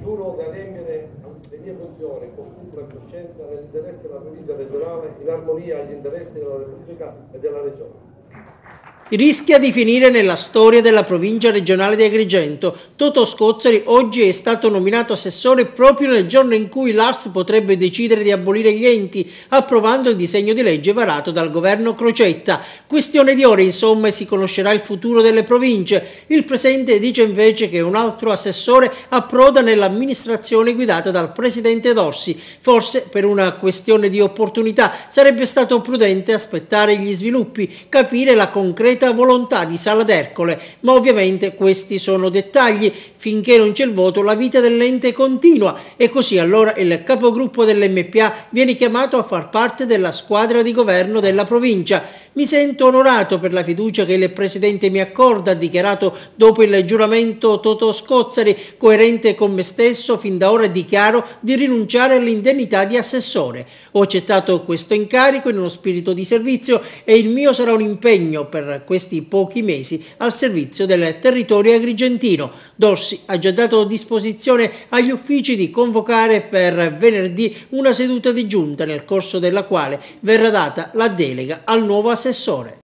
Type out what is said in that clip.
Giuro di adempiere le mie funzioni con pubblica coscienza nell'interesse della provincia regionale, in armonia agli interessi della Repubblica e della Regione. Rischia di finire nella storia della provincia regionale di Agrigento. Totò Scozzari oggi è stato nominato assessore proprio nel giorno in cui l'ARS potrebbe decidere di abolire gli enti, approvando il disegno di legge varato dal governo Crocetta. Questione di ore, insomma, e si conoscerà il futuro delle province. Il presente dice invece che un altro assessore approda nell'amministrazione guidata dal presidente Dorsi. Forse per una questione di opportunità sarebbe stato prudente aspettare gli sviluppi, capire la concreta volontà di Sala d'Ercole, ma ovviamente questi sono dettagli. Finché non c'è il voto la vita dell'ente continua e così allora il capogruppo dell'MPA viene chiamato a far parte della squadra di governo della provincia. Mi sento onorato per la fiducia che il presidente mi accorda, ha dichiarato dopo il giuramento Totò Scozzari, coerente con me stesso. Fin da ora dichiaro di rinunciare all'indennità di assessore. Ho accettato questo incarico in uno spirito di servizio e il mio sarà un impegno per questi pochi mesi al servizio del territorio agrigentino. Dorsi ha già dato disposizione agli uffici di convocare per venerdì una seduta di giunta nel corso della quale verrà data la delega al nuovo assessore.